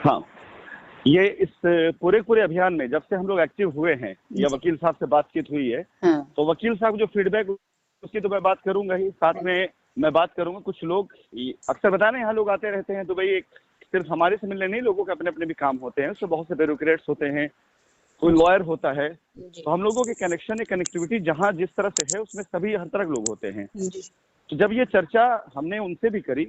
हाँ, ये इस पूरे अभियान में जब से हम लोग एक्टिव हुए हैं या वकील साहब से बातचीत हुई है, तो वकील साहब जो फीडबैक उसकी तो मैं बात करूंगा ही, साथ में मैं बात करूंगा। कुछ लोग अक्सर बता रहे हैं, यहाँ लोग आते रहते हैं दुबई, एक सिर्फ हमारे से मिलने नहीं, लोगों के अपने अपने भी काम होते हैं, उसमें बहुत से ब्यूरोक्रेट्स होते हैं, कोई लॉयर होता है, तो हम लोगों के कनेक्शन कनेक्टिविटी जहाँ जिस तरह से है उसमें सभी हर तरह के लोग होते हैं। तो जब ये चर्चा हमने उनसे भी करी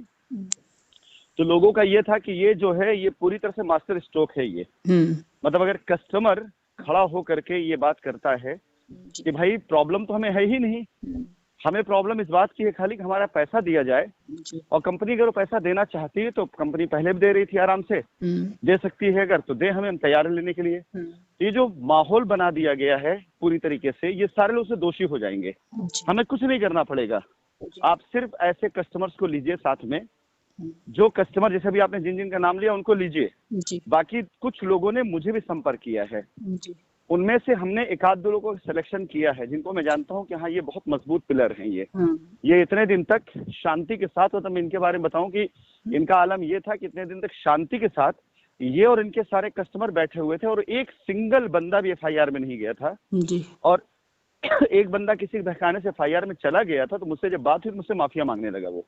तो लोगों का ये था कि ये जो है ये पूरी तरह से मास्टर स्ट्रोक है ये। मतलब अगर कस्टमर खड़ा हो करके ये बात करता है कि भाई प्रॉब्लम तो हमें है ही नहीं, हमें प्रॉब्लम इस बात की है खाली कि हमारा पैसा दिया जाए, और कंपनी अगर वो पैसा देना चाहती है तो कंपनी पहले भी दे रही थी, आराम से दे सकती है, अगर तो दे, हमें, हम तैयार है लेने के लिए। ये जो माहौल बना दिया गया है पूरी तरीके से, ये सारे लोग से दोषी हो जाएंगे, हमें कुछ नहीं करना पड़ेगा। आप सिर्फ ऐसे कस्टमर्स को लीजिए साथ में, जो कस्टमर जैसे भी आपने जिन जिन का नाम लिया उनको लीजिए। बाकी कुछ लोगों ने मुझे भी संपर्क किया है, उनमें से हमने एक आध दो लोगों को सिलेक्शन किया है जिनको मैं जानता हूँ कि हाँ ये बहुत मजबूत पिलर हैं ये इतने दिन तक शांति के साथ, तो मैं इनके बारे में बताऊं कि इनका आलम ये था कि इतने दिन तक शांति के साथ ये और इनके सारे कस्टमर बैठे हुए थे, और एक सिंगल बंदा भी एफआईआर में नहीं गया था। और एक बंदा किसी बहकाने से एफआईआर में चला गया था, तो मुझसे जब बात हुई तो मुझसे माफिया मांगने लगा वो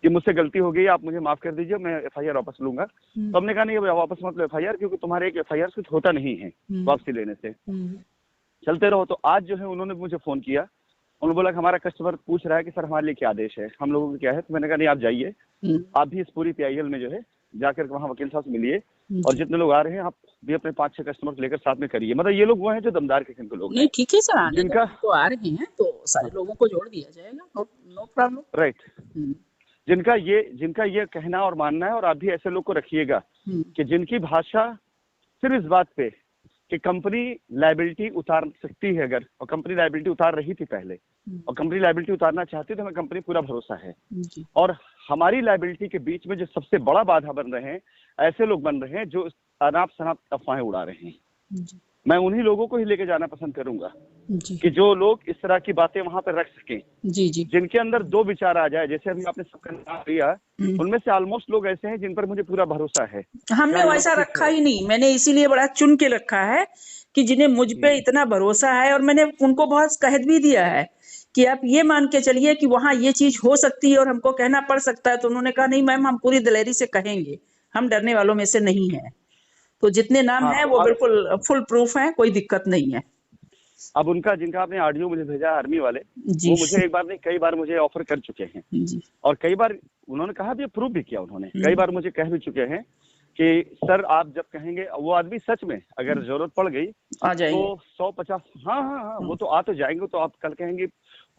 कि मुझसे गलती हो गई, आप मुझे माफ कर दीजिए, मैं एफआईआर वापस लूंगा। तो हमने कहा नहीं वापस मत लो एफआईआर, क्योंकि तुम्हारे एक एफआईआर कुछ होता नहीं है वापसी लेने से, चलते रहो। तो आज जो है उन्होंने मुझे फोन किया, उन्होंने बोला कि हमारा कस्टमर पूछ रहा है कि सर हमारे लिए क्या आदेश है, हम लोगों को क्या है। तो मैंने कहा नहीं आप जाइए, आप भी इस पूरी पीआईएल में जो है जाकर वहाँ वकील साहब से मिलिए, और जितने लोग आ रहे हैं आप भी अपने 5-6 कस्टमर लेकर साथ में करिए। मतलब ये लोग वो हैं जो दमदार किस्म के लोग नहीं, ठीक है सर, आने जिनका तो आ रहे हैं तो सारे लोगों को जोड़ दिया जाएगा, नो प्रॉब्लम। राइट, जिनका ये कहना और मानना है, और आप भी ऐसे लोग को रखिएगा कि जिनकी भाषा सिर्फ इस बात पे कि कंपनी लायबिलिटी उतार सकती है अगर, और कंपनी लायबिलिटी उतार रही थी पहले, और कंपनी लायबिलिटी उतारना चाहती, तो हमें कंपनी पूरा भरोसा है। और हमारी लायबिलिटी के बीच में जो सबसे बड़ा बाधा बन रहे हैं, ऐसे लोग बन रहे हैं जो अनाप शनाप अफवाहें उड़ा रहे हैं। मैं उन्हीं लोगों को ही लेके जाना पसंद करूंगा कि जो लोग इस तरह की बातें वहां पर रख सकें, जिनके अंदर दो विचार आ जाए। जैसे अभी आपने सबका नाम लिया, उनमें से ऑलमोस्ट लोग ऐसे हैं जिन पर मुझे पूरा भरोसा है। हमने वैसा रखा ही नहीं, मैंने इसीलिए बड़ा चुन के रखा है कि जिन्हें मुझ पे इतना भरोसा है, और मैंने उनको बहुत कह भी दिया है कि आप ये मान के चलिए कि वहाँ ये चीज हो सकती है और हमको कहना पड़ सकता है। तो उन्होंने कहा नहीं मैम, हम पूरी दिलेरी से कहेंगे, हम डरने वालों में से नहीं है। तो जितने नाम हैं वो बिल्कुल फुल प्रूफ हैं, कोई दिक्कत नहीं है। अब उनका जिनका आपने ऑडियो मुझे भेजा आर्मी वाले, वो मुझे एक बार नहीं कई बार मुझे ऑफर कर चुके हैं, और कई बार उन्होंने कहा भी, प्रूव भी किया उन्होंने, कई बार मुझे कह भी चुके हैं कि सर आप जब कहेंगे, वो आदमी सच में अगर जरूरत पड़ गई आ जाएंगे तो 150, हाँ वो तो आ तो जाएंगे, तो आप कल कहेंगे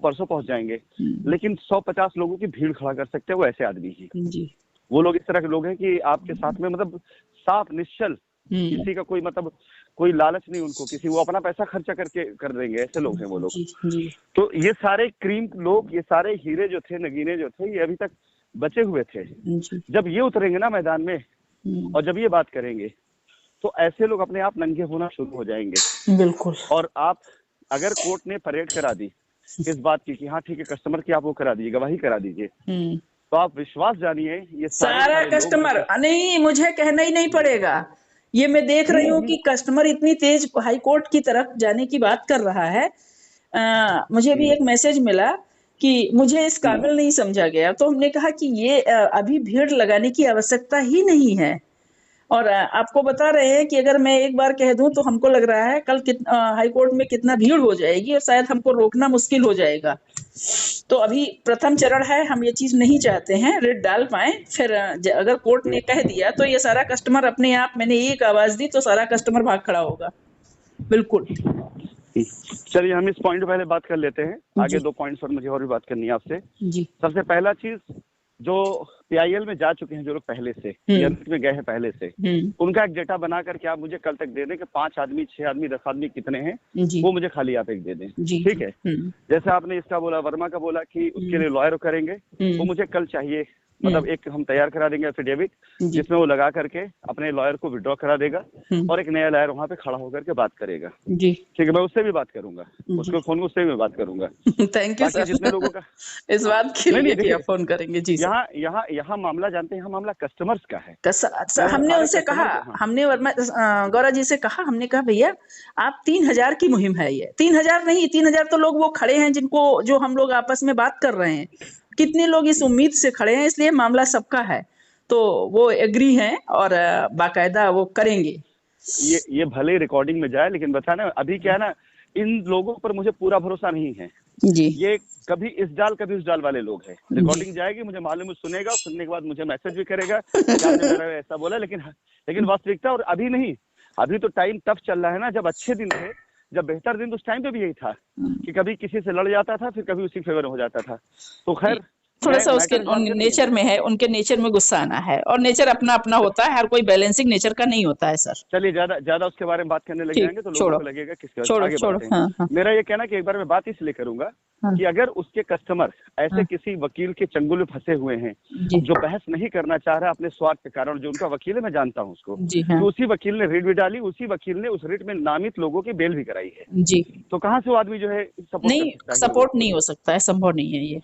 परसों पहुंच जाएंगे, लेकिन 150 लोगों की भीड़ खड़ा कर सकते हैं, वो ऐसे आदमी ही। वो लोग इस तरह के लोग हैं कि आपके साथ में मतलब साफ निश्चल, किसी का कोई मतलब कोई लालच नहीं उनको किसी, वो अपना पैसा खर्चा करके कर देंगे, ऐसे लोग हैं वो लोग। तो ये सारे क्रीम लोग, ये सारे हीरे जो थे, नगीने जो थे, ये अभी तक बचे हुए थे। जब ये उतरेंगे ना मैदान में और जब ये बात करेंगे, तो ऐसे लोग अपने आप नंगे होना शुरू हो जाएंगे। बिल्कुल। और आप अगर कोर्ट ने परेड करा दी इस बात की कि हाँ ठीक है कस्टमर की आप वो करा दीजिए, गवाही करा दीजिए, तो आप विश्वास जानिए ये सारा कस्टमर, नहीं मुझे कहना ही नहीं पड़ेगा, ये मैं देख रही हूँ कि कस्टमर इतनी तेज हाई कोर्ट की तरफ जाने की बात कर रहा है। मुझे भी एक मैसेज मिला कि मुझे इस काबिल नहीं समझा गया, तो हमने कहा कि ये अभी भीड़ लगाने की आवश्यकता ही नहीं है। और आपको बता रहे हैं कि अगर मैं एक बार कह दूं तो हमको लग रहा है कल हाई कोर्ट में कितना भीड़ हो जाएगी और शायद हमको रोकना मुश्किल हो जाएगा। तो अभी प्रथम चरण है, हम ये चीज नहीं चाहते हैं रिट डाल पाए। फिर अगर कोर्ट ने कह दिया तो ये सारा कस्टमर अपने आप, मैंने एक आवाज दी तो सारा कस्टमर भाग खड़ा होगा। बिल्कुल। चलिए हम इस पॉइंट पे पहले बात कर लेते हैं, आगे 2 पॉइंट्स पर मुझे और भी बात करनी है आपसे। सबसे पहला चीज, जो पीआईएल में जा चुके हैं जो लोग पहले से में गए हैं पहले से, उनका एक डेटा बना करके आप मुझे कल तक दे दें कि 5 आदमी 6 आदमी 10 आदमी कितने हैं, वो मुझे खाली आप एक दे दें। ठीक है, जैसे आपने इसका बोला, वर्मा का बोला कि उसके लिए लॉयर करेंगे, वो मुझे कल चाहिए, मतलब एक हम तैयार करा देंगे एफिडेविट, जिसमें वो लगा करके अपने लॉयर को विड्रॉ करा देगा और एक नया लॉयर वहाँ पे खड़ा होकर के बात करेगा। जी ठीक है, मैं उससे भी बात करूंगा, उसको फोन में उससे भी बात करूंगा। थैंक यू सर, जितने लोगों का इस बात के लिए कि आप फोन करेंगे। जी यहाँ यहाँ यहाँ मामला जानते हैं, यहाँ मामला कस्टमर्स का है। सर हमने उनसे कहा, हमने गौरव जी से कहा, हमने कहा भैया आप 3000 की मुहिम है, ये 3000 नहीं, 3000 तो लोग वो खड़े हैं जिनको, जो हम लोग आपस में बात कर रहे हैं, कितने लोग इस उम्मीद से खड़े हैं, इसलिए मामला सबका है। तो वो एग्री हैं और बाकायदा वो करेंगे। ये भले रिकॉर्डिंग में जाए, लेकिन बता ना अभी क्या है ना, इन लोगों पर मुझे पूरा भरोसा नहीं है जी। ये कभी इस डाल कभी उस डाल वाले लोग हैं। रिकॉर्डिंग जाएगी, मुझे मालूम है, सुनेगा, सुनने के बाद मुझे मैसेज भी करेगा कि आपने मेरा ऐसा बोला, लेकिन वास्तविकता और अभी नहीं। अभी तो टाइम टफ चल रहा है ना, जब अच्छे दिन थे, जब बेहतर दिन, उस टाइम पे भी यही था कि कभी किसी से लड़ जाता था, फिर कभी उसी फेवर में हो जाता था। तो खैर थोड़ा सा उसके नेचर में है, उनके नेचर में गुस्सा आना है, और नेचर अपना अपना होता है, हर कोई बैलेंसिंग नेचर का नहीं होता है सर। चलिए ज्यादा उसके बारे में बात करने लग जाएंगे तो लोगों को लगेगा किसके आगे बढ़ते हैं। हाँ। मेरा ये कहना कि एक बार मैं बात इसलिए करूंगा कि अगर उसके कस्टमर ऐसे किसी वकील के चंगुल में फंसे हुए हैं जो बहस नहीं करना चाह रहा अपने स्वार्थ के कारण, जो उनका वकील है, मैं जानता हूँ उसको, तो उसी वकील ने रिट भी डाली, उसी वकील ने उस रिट में नामित लोगों की बेल भी कराई है जी, तो कहाँ से वो आदमी जो है सपोर्ट नहीं हो सकता है, संभव नहीं है, ये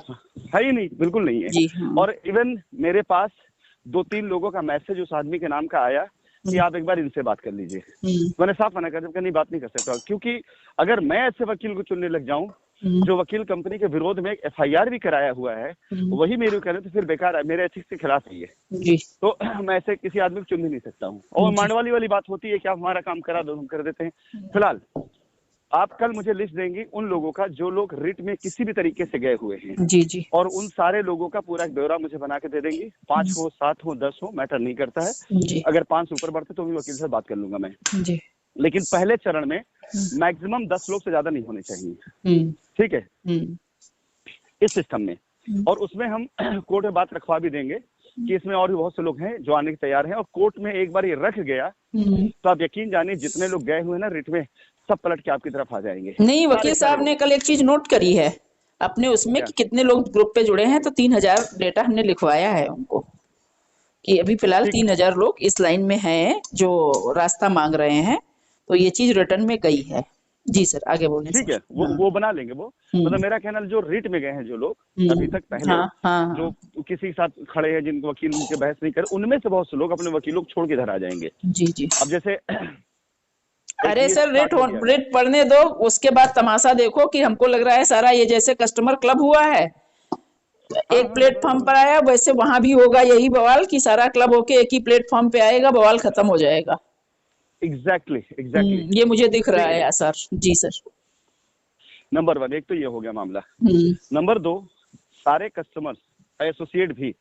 है ही नहीं, बिल्कुल नहीं है जी। और इवन मेरे पास 2-3 लोगों का मैसेज उस आदमी के नाम का आया कि आप एक बार इनसे बात कर लीजिए। मैंने साफ मना कर दिया, नहीं बात नहीं कर सकता, क्योंकि अगर मैं ऐसे वकील को चुनने लग जाऊं जो वकील कंपनी के विरोध में एक FIR भी कराया हुआ है, वही मेरे को करे तो फिर बेकार है, मेरे एथिक्स के खिलाफ ही है जी। तो मैं ऐसे किसी आदमी को चुन ही नहीं सकता हूँ। और मांडवाली वाली बात होती है कि आप हमारा काम करा दो, हम कर देते हैं। फिलहाल आप कल मुझे लिस्ट देंगी उन लोगों का जो लोग रिट में किसी भी तरीके से गए हुए हैं जी जी, और उन सारे लोगों का पूरा एक ब्यौरा मुझे बना के दे देंगी। 5 हो, 7 हो, 10 हो, मैटर नहीं करता है जी। अगर 5 से ऊपर बढ़ते तो भी वकील से बात कर लूंगा मैं जी। लेकिन पहले चरण में मैक्सिमम 10 लोग से ज्यादा नहीं होने चाहिए, ठीक है, इस सिस्टम में। और उसमें हम कोर्ट में बात रखवा भी देंगे कि इसमें और भी बहुत से लोग हैं जो आने के तैयार हैं, और कोर्ट में एक बार ये रख गया तो आप यकीन जानिए जितने लोग गए हुए हैं ना रिट में, सब पलट के आपकी तरफ आ जाएंगे। नहीं, वकील साहब ने कल एक चीज नोट करी है अपने उसमें कि कितने लोग ग्रुप पे जुड़े हैं, तो 3000 डेटा हमने लिखवाया है उनको कि अभी फिलहाल 3000 लोग इस लाइन में हैं जो रास्ता मांग रहे हैं, तो ये चीज रिटर्न में गई है जी। सर आगे बोलें। ठीक है, वो बना लेंगे वो, मतलब मेरा कहना जो रिट में गए हैं जो लोग अभी तक पहले जो किसी के साथ खड़े हैं, जिनको वकील उनके बहस नहीं करे, उनमें से बहुत से लोग अपने वकीलों को छोड़ के इधर आ जाएंगे जी जी। अब जैसे अरे सर रिट पढ़ने दो, उसके बाद तमाशा देखो कि हमको लग रहा है सारा ये जैसे कस्टमर क्लब हुआ है, एक प्लेटफॉर्म पर आया, वैसे वहां भी होगा यही बवाल कि सारा क्लब होके एक ही प्लेटफॉर्म पे आएगा, बवाल खत्म हो जाएगा। एग्जैक्टली ये मुझे दिख रहा है सर जी। सर नंबर 1 एक तो ये हो गया मामला। नंबर 2 सारे कस्टमर्स एसोसिएट भी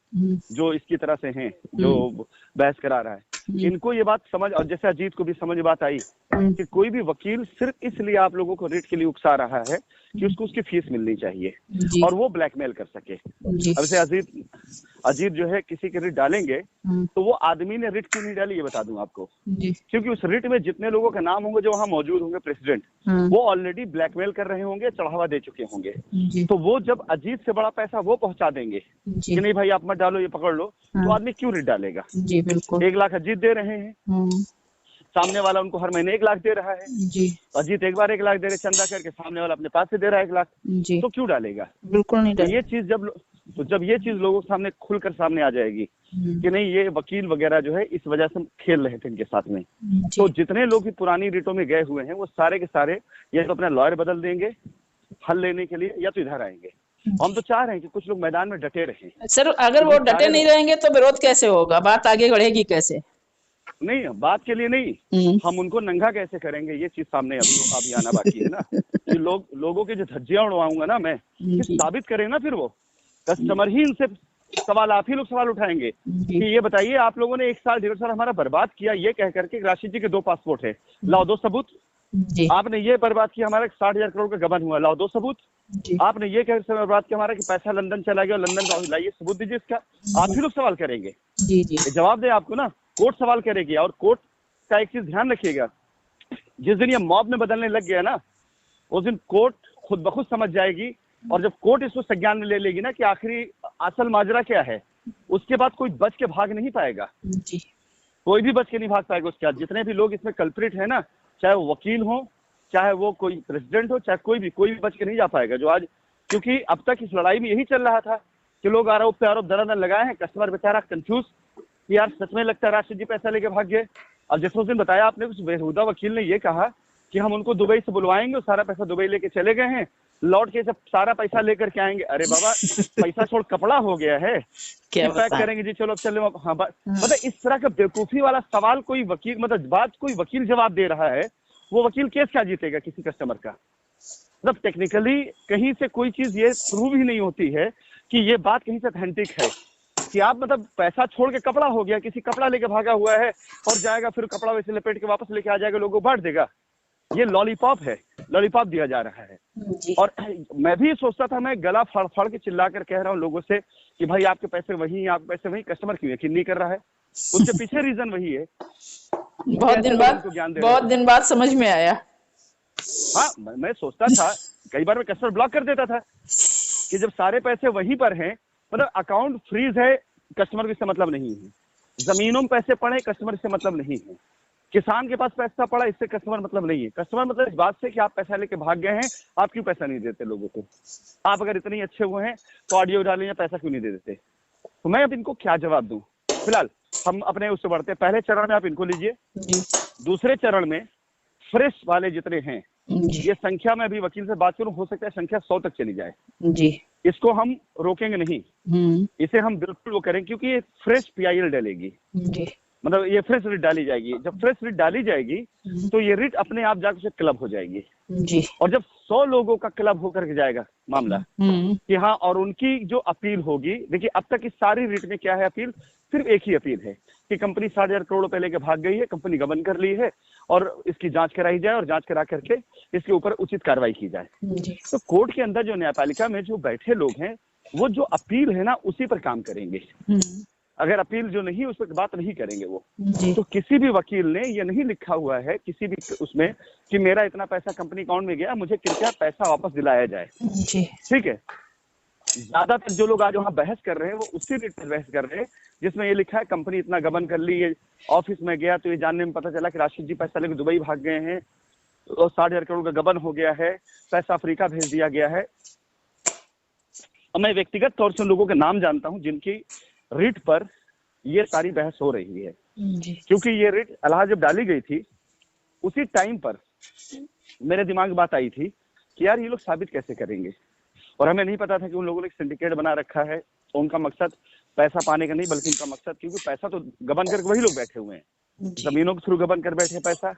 जो इसकी तरह से हैं, जो बहस करा रहा है, इनको ये बात समझ, और जैसे अजीत को भी समझ बात आई कि कोई भी वकील सिर्फ इसलिए आप लोगों को रिट के लिए उकसा रहा है कि उसको उसकी फीस मिलनी चाहिए और वो ब्लैकमेल कर सके। अब से अजीत जो है किसी के रिट डालेंगे तो वो आदमी ने रिट क्यों नहीं डाली ये बता दूं आपको, क्योंकि उस रिट में जितने लोगों का नाम होंगे जो वहाँ मौजूद होंगे प्रेसिडेंट, वो ऑलरेडी ब्लैकमेल कर रहे होंगे, चढ़ावा दे चुके होंगे। तो वो जब अजीत से बड़ा पैसा वो पहुंचा देंगे कि नहीं भाई आप मत डालो, ये पकड़ लो, तो आदमी क्यों रिट डालेगा। 1 लाख अजीत दे रहे हैं, सामने वाला उनको हर महीने 1 लाख दे रहा है जी। अजीत एक बार 1 लाख दे रहे चंदा करके, सामने वाला अपने पास से दे रहा है 1 लाख जी। तो क्यों डालेगा, बिल्कुल नहीं डालेगा। ये चीज जब ये चीज लोगों के सामने खुलकर सामने आ जाएगी कि नहीं ये वकील वगैरह जो है इस वजह से खेल रहे थे इनके साथ में, तो जितने लोग भी पुरानी रिटों में गए हुए हैं वो सारे के सारे या तो अपना लॉयर बदल देंगे हल लेने के लिए, या तो इधर आएंगे। हम तो चाह रहे हैं कि कुछ लोग मैदान में डटे रहे। सर अगर वो डटे नहीं रहेंगे तो विरोध कैसे होगा, बात आगे बढ़ेगी कैसे। नहीं, बात के लिए नहीं, हम उनको नंगा कैसे करेंगे ये चीज सामने अभी आना बाकी है ना कि लोगों के जो धज्जियां उड़वाऊंगा ना मैं, साबित करें ना, फिर वो कस्टमर ही इनसे सवाल, आप ही लोग सवाल उठाएंगे कि ये बताइए आप लोगों ने 1 साल 1.5 साल हमारा बर्बाद किया ये कह करके, राशि जी के 2 पासपोर्ट है, लाओ 2 सबूत। आपने ये बर्बाद किया हमारा 60,000 करोड़ का गबन हुआ, लाओ 2 सबूत। आपने ये कह बर्बाद किया हमारा कि पैसा लंदन चला गया, लंदन का लाइए सबूत दीजिए इसका। आप ही लोग सवाल करेंगे जी। जवाब दे आपको ना, कोर्ट सवाल करेगी। और कोर्ट का एक चीज ध्यान रखिएगा, जिस दिन ये मॉब में बदलने लग गया ना, उस दिन कोर्ट खुद ब खुद समझ जाएगी, और जब कोर्ट इसको संज्ञान में ले लेगी ना कि आखिरी असल माजरा क्या है, उसके बाद कोई बच के भाग नहीं पाएगा जी। कोई भी बच के नहीं भाग पाएगा उसके बाद। जितने भी लोग इसमें कल्प्रिट है ना, चाहे वो वकील हो, चाहे वो कोई प्रेसिडेंट हो, चाहे कोई भी बच के नहीं जा पाएगा। जो आज, क्योंकि अब तक इस लड़ाई में यही चल रहा था कि लोग आरोप पे आरोप दरादर लगाए हैं, कस्टमर बेचारा कंफ्यूज कि यार सच में लगता है राशिद जी पैसा लेके भाग गए। और जैसे उस दिन बताया आपने, कुछ बेहुदा वकील ने ये कहा कि हम उनको दुबई से बुलवाएंगे और सारा पैसा दुबई लेके चले गए हैं, लौट के जब सारा पैसा लेकर के आएंगे। अरे बाबा, पैसा छोड़ कपड़ा हो गया है, क्या पैक करेंगे जी, चलो अब चले। हाँ, मतलब इस तरह का बेवकूफी वाला सवाल कोई वकील, मतलब बात कोई वकील जवाब दे रहा है, वो वकील केस क्या जीतेगा किसी कस्टमर का? मतलब टेक्निकली कहीं से कोई चीज ये प्रूव ही नहीं होती है कि ये बात कहीं से ऑथेंटिक है कि आप मतलब पैसा छोड़ के कपड़ा हो गया, किसी कपड़ा लेके भागा हुआ है और जाएगा, फिर कपड़ा वैसे लपेट के वापस लेके आ जाएगा, लोगों को बांट देगा। ये लॉलीपॉप है, लॉलीपॉप दिया जा रहा है। और मैं भी सोचता था, मैं गला फाड़ फाड़ के चिल्ला कर कह रहा हूँ लोगों से कि भाई आपके पैसे वही, आपके पैसे वही, कस्टमर क्यों यकीन नहीं कर रहा है? उसके पीछे रीजन वही है। बहुत दिन बाद समझ में आया। हाँ, मैं सोचता था, कई बार मैं कस्टमर ब्लॉक कर देता था कि जब सारे पैसे वहीं पर हैं, मतलब अकाउंट फ्रीज है, कस्टमर को इससे मतलब नहीं है। जमीनों में पैसे पड़े, कस्टमर इससे मतलब नहीं है। किसान के पास पैसा पड़ा, इससे कस्टमर मतलब नहीं है। कस्टमर मतलब इस बात से कि आप पैसा लेके भाग गए हैं, आप क्यों पैसा नहीं देते लोगों को? आप अगर इतने अच्छे हुए हैं तो ऑडियो डालें या पैसा क्यों नहीं दे देते? तो मैं अब इनको क्या जवाब दूं? फिलहाल हम अपने उससे बढ़ते हैं। पहले चरण में आप इनको लीजिए। दूसरे चरण में फ्रेश वाले जितने हैं, ये संख्या में अभी वकील से बात करूं, हो सकता है संख्या 100 तक चली जाए जी। इसको हम रोकेंगे नहीं, इसे हम बिल्कुल वो करेंगे, क्योंकि ये फ्रेश PIL डालेगी जी। मतलब ये फ्रेश रिट डाली जाएगी। जब फ्रेश रिट डाली जाएगी तो ये रिट अपने आप जाकर क्लब हो जाएगी जी। और जब 100 लोगों का क्लब होकर के जाएगा मामला कि हाँ, और उनकी जो अपील होगी, देखिए अब तक इस सारी रिट में क्या है अपील? सिर्फ एक ही अपील है कि कंपनी 60,000 करोड़ रुपए लेके भाग गई है, कंपनी गबन कर ली है और इसकी जांच कराई जाए और जांच करा करके इसके ऊपर उचित कार्रवाई की जाए। तो कोर्ट के अंदर जो न्यायपालिका में जो बैठे लोग हैं, वो जो अपील है ना, उसी पर काम करेंगे। अगर अपील जो नहीं, उस पर बात नहीं करेंगे वो। तो किसी भी वकील ने ये नहीं लिखा हुआ है किसी भी उसमें कि मेरा इतना पैसा कंपनी अकाउंट में गया, मुझे कृपया पैसा वापस दिलाया जाए। ठीक है, ज्यादातर जो लोग आज वहाँ बहस कर रहे हैं वो उसी रेट पर बहस कर रहे हैं जिसमें ये लिखा है कंपनी इतना गबन कर ली है। ऑफिस में गया तो ये जानने में पता चला कि राशिद जी पैसा लेकर दुबई भाग गए हैं और 60,000 करोड़ का गबन हो गया है, पैसा अफ्रीका भेज दिया गया है। और मैं व्यक्तिगत तौर से उन लोगों के नाम जानता हूं जिनकी रिट पर ये सारी बहस हो रही है, क्योंकि ये रिट अलाहा जब डाली गई थी उसी टाइम पर मेरे दिमाग में बात आई थी कि यार ये लोग साबित कैसे करेंगे। और हमें नहीं पता था कि उन लोगों ने सिंडिकेट बना रखा है, उनका मकसद पैसा पाने का नहीं बल्कि उनका मकसद, क्योंकि पैसा तो गबन करके वही लोग बैठे हुए हैं, जमीनों के थ्रू गबन कर बैठे पैसा।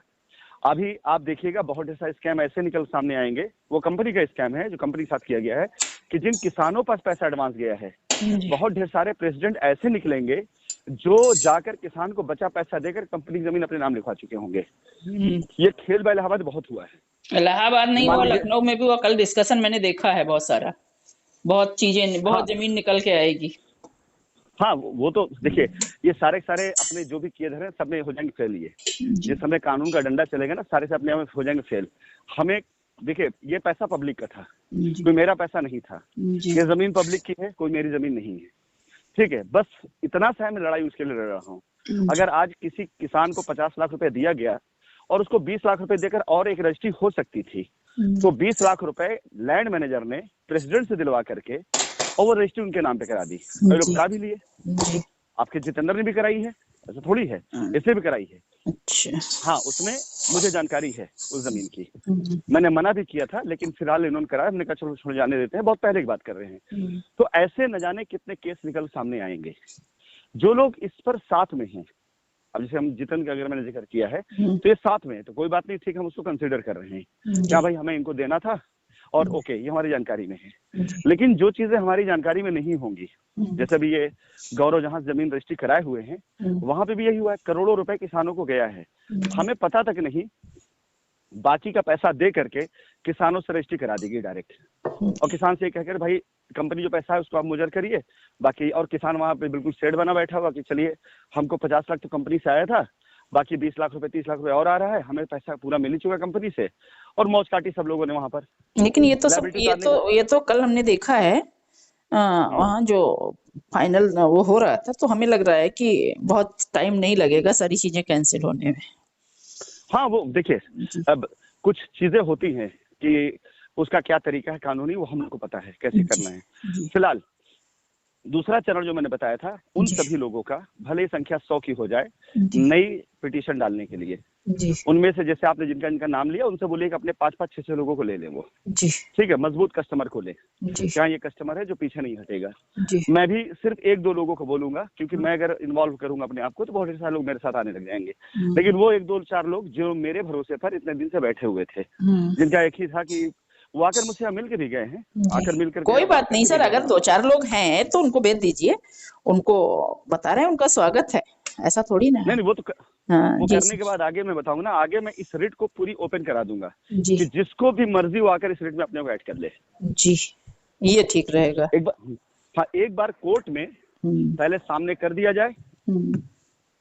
अभी आप देखिएगा बहुत ढेर सारे स्कैम ऐसे निकल सामने आएंगे, वो कंपनी का स्कैम है जो कंपनी के साथ किया गया है कि जिन किसानों पास पैसा एडवांस गया है, बहुत ढेर सारे प्रेसिडेंट ऐसे निकलेंगे जो जाकर किसान को बचा पैसा देकर कंपनी की जमीन अपने नाम लिखवा चुके होंगे। ये खेल इलाहाबाद बहुत हुआ है। इलाहाबाद नहीं हुआ, लखनऊ में भी हुआ। कल डिस्कशन मैंने देखा है, बहुत सारा, बहुत चीजें, बहुत जमीन निकल के आएगी। हाँ, वो तो देखिए, ये सारे अपने जो भी किए धरे सब में हो जाएंगे फेल। ये जिस समय कानून का डंडा चलेगा ना, सारे से अपने आप हो जाएंगे फेल। हमें देखिए, ये पैसा पब्लिक का था, कोई मेरा पैसा नहीं था। ये जमीन पब्लिक की है, कोई मेरी जमीन नहीं है। ठीक है, बस इतना सा मैं लड़ाई उसके लिए लड़ रहा हूँ। अगर आज किसी किसान को 50 लाख रुपए दिया गया और उसको 20 लाख रुपए देकर और एक रजिस्ट्री हो सकती थी, तो 20 लाख रुपए लैंड मैनेजर ने प्रेसिडेंट से दिलवा करके और वो रजिस्ट्री उनके नाम पे करा दी। लोग करा भी लिए, आपके जितेंद्र ने भी कराई है, ऐसा थोड़ी है, इसने भी कराई है। अच्छा। हाँ, उसमें मुझे जानकारी है उस जमीन की, मैंने मना भी किया था, लेकिन फिलहाल इन्होंने कराया। हमने कहा चलो छोड़ जाने देते हैं, बहुत पहले की बात कर रहे हैं। तो ऐसे न जाने कितने केस निकल सामने आएंगे। जो लोग इस पर साथ में हैं, अब जैसे हम जितन का अगर मैंने जिक्र किया है तो ये साथ में है, तो कोई बात नहीं, ठीक, हम उसको कंसिडर कर रहे हैं क्या भाई हमें इनको देना था और ओके, ये हमारी जानकारी में है। लेकिन जो चीजें हमारी जानकारी में नहीं होंगी, जैसे भी ये गौरव जहां जमीन रजिस्ट्री कराए हुए हैं, वहां पे भी यही हुआ है, करोड़ों रुपए किसानों को गया है, हमें पता तक नहीं, बाकी का पैसा दे करके किसानों से रजिस्ट्री करा देगी डायरेक्ट, और किसान से कहकर भाई कंपनी जो पैसा है उसको आप मुजर करिए बाकी, और किसान वहां पे बिल्कुल शेड बना बैठा हुआ कि चलिए हमको 50 लाख तो कंपनी से आया था, बाकी 20 लाख रुपए 30 लाख रुपए और आ रहा है, हमें पैसा पूरा मिल ही चुका कंपनी से, और मौज काटी सब लोगों ने वहां पर। लेकिन ये तो कल हमने देखा है वहाँ जो फाइनल वो हो रहा था, तो हमें लग रहा है कि बहुत टाइम नहीं लगेगा सारी चीजें कैंसिल होने में। हाँ वो देखिए, अब कुछ चीजें होती हैं कि उसका क्या तरीका है कानूनी, वो हम लोग को पता है कैसे करना है। फिलहाल दूसरा चरण जो मैंने बताया था, उन सभी लोगों का भले ही संख्या 100 की हो जाए, नई पिटीशन डालने के लिए, उनमें से जैसे आपने जिनका इनका नाम लिया, उनसे बोलिए कि अपने 5-5, 6-6 लोगों को ले लें वो, ठीक है, मजबूत कस्टमर को ले, क्या ये कस्टमर है जो पीछे नहीं हटेगा। मैं भी सिर्फ 1-2 लोगों को बोलूंगा, क्योंकि मैं अगर इन्वॉल्व करूंगा अपने आप को तो बहुत सारे लोग मेरे साथ आने लग जाएंगे। लेकिन वो 1-2-4 लोग जो मेरे भरोसे पर इतने दिन से बैठे हुए थे, जिनका एक ही था कि वो आकर मुझसे मिल के भी गए हैं, आकर मिलकर कोई बात नहीं सर, अगर 2-4 लोग हैं तो उनको भेज दीजिए, उनको बता रहे हैं उनका स्वागत है, ऐसा थोड़ी ना है। नहीं वो तो वो करने के बाद आगे मैं बताऊंगा ना, आगे मैं इस रिट को पूरी ओपन करा दूंगा कि जिसको भी मर्जी वो आकर इस रिट में अपने को ऐड कर ले। जी, ये ठीक रहेगा। एक बार कोर्ट में पहले सामने कर दिया जाए,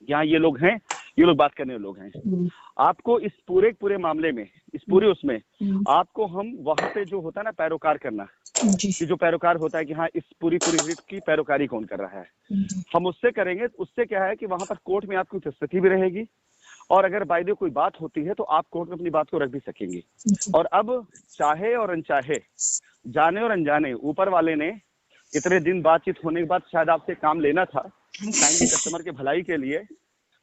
यहाँ ये लोग हैं, ये लोग बात करने लोग हैं। आपको इस पूरे मामले में, इस पूरे उसमें आपको हम वहां पे जो होता है ना पैरोकार करना, कि जो पैरोकार होता है कि हाँ इस पूरी रिट की पैरोकारी कौन कर रहा है, हम उससे करेंगे। उससे क्या है कि वहां पर कोर्ट में आपकी उपस्थिति भी रहेगी, और अगर बाय द वे कोई बात होती है तो आप कोर्ट में अपनी बात को रख भी सकेंगे। और अब चाहे और अनचाहे, जाने और अनजाने, ऊपर वाले ने इतने दिन बातचीत होने के बाद शायद आपसे काम लेना था कस्टमर के भलाई के लिए।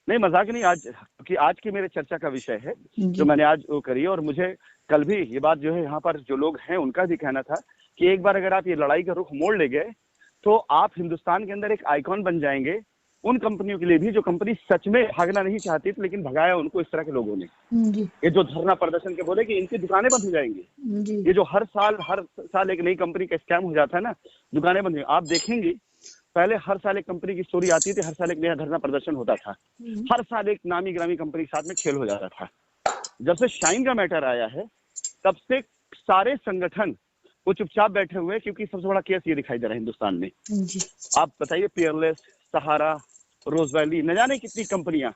नहीं मजाक नहीं, आज क्योंकि आज की मेरे चर्चा का विषय है जो मैंने आज वो करी, और मुझे कल भी ये बात जो है यहाँ पर जो लोग हैं उनका भी कहना था कि एक बार अगर आप ये लड़ाई का रुख मोड़ ले गए तो आप हिंदुस्तान के अंदर एक आइकॉन बन जाएंगे उन कंपनियों के लिए भी जो कंपनी सच में भागना नहीं चाहती थी, लेकिन भगाया उनको इस तरह के लोगों ने। ये जो धरना प्रदर्शन के बोले कि इनकी दुकानें बंद हो जाएंगी, ये जो हर साल एक नई कंपनी का स्कैम हो जाता है ना, दुकानें बंद। आप देखेंगे पहले हर साल एक कंपनी की स्टोरी आती थी, हर साल एक नया धरना प्रदर्शन होता था, हर साल एक नामी ग्रामी कंपनी के साथ में खेल हो जाता था। जब से शाइन का मैटर आया है तब से सारे संगठन वो चुपचाप बैठे हुए, क्योंकि सबसे बड़ा केस ये दिखाई दे रहा है हिंदुस्तान में। आप बताइए, पियरलेस, सहारा, रोज वैली, न जाने कितनी कंपनियां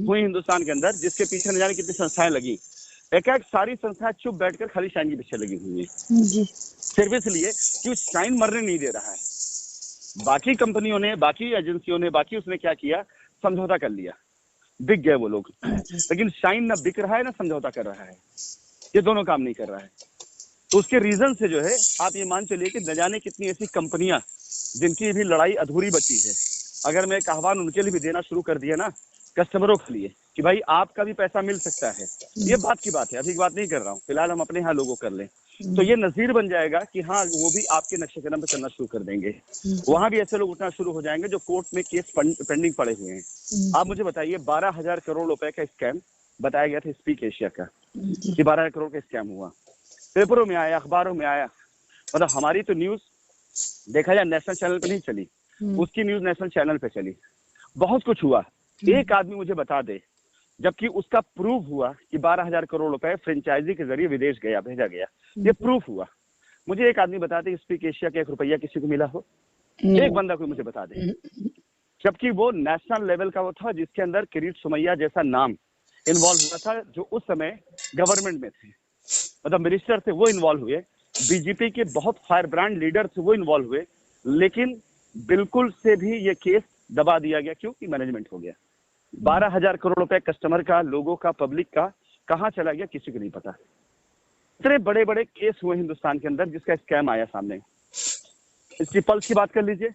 हुई हिंदुस्तान के अंदर, जिसके पीछे न जाने कितनी संस्थाएं लगी। एक सारी संस्थाएं चुप बैठकर खाली शाइन के पीछे लगी हुई है, सिर्फ इसलिए कि शाइन मरने नहीं दे रहा है। बाकी कंपनियों ने, बाकी एजेंसियों ने, बाकी उसने क्या किया, समझौता कर लिया, बिक गए वो लोग। लेकिन शाइन ना बिक रहा है ना समझौता कर रहा है, ये दोनों काम नहीं कर रहा है। तो उसके रीजन से जो है आप ये मान चलिए कि न जाने कितनी ऐसी कंपनियां जिनकी भी लड़ाई अधूरी बची है, अगर मैं एक आह्वान उनके लिए भी देना शुरू कर दिया ना, कस्टमरों के लिए, कि भाई आपका भी पैसा मिल सकता है, ये बात की बात है, अभी की बात नहीं कर रहा हूँ, फिलहाल हम अपने यहाँ लोगों कर लें, तो ये नजीर बन जाएगा कि हाँ वो भी आपके नक्शे कदम पे चलना शुरू कर देंगे। वहां भी ऐसे लोग उठना शुरू हो जाएंगे जो कोर्ट में केस पेंडिंग पड़े हुए हैं। आप मुझे बताइए, 12,000 करोड़ रुपए का स्कैम बताया गया था स्पीक एशिया का, कि 12,000 करोड़ का स्कैम हुआ, पेपरों में आया, अखबारों में आया। मतलब हमारी तो न्यूज देखा जाए नेशनल चैनल पे नहीं चली, उसकी न्यूज नेशनल चैनल पे चली, बहुत कुछ हुआ। एक आदमी मुझे बता दे, जबकि उसका प्रूफ हुआ कि 12,000 करोड़ रुपए फ्रेंचाइजी के जरिए विदेश गया, भेजा गया, ये प्रूफ हुआ। मुझे एक आदमी बता दे स्पीक एशिया का 1 रुपया किसी को मिला हो, एक बंदा कोई मुझे बता दे। जबकि वो नेशनल लेवल का वो था जिसके अंदर किरीट सोमैया जैसा नाम इन्वॉल्व हुआ था, जो उस समय गवर्नमेंट में थे, मतलब मिनिस्टर थे, वो इन्वॉल्व हुए, बीजेपी के बहुत फायर ब्रांड लीडर थे, वो इन्वॉल्व हुए, लेकिन बिल्कुल से भी ये केस दबा दिया गया। क्यों? कि मैनेजमेंट हो गया। 12,000 करोड़ रुपए कस्टमर का, लोगों का, पब्लिक का कहाँ चला गया किसी को नहीं पता। इतने बड़े बड़े केस हुए हिंदुस्तान के अंदर जिसका स्कैम आया सामने। इसकी पल्स की बात कर लीजिए,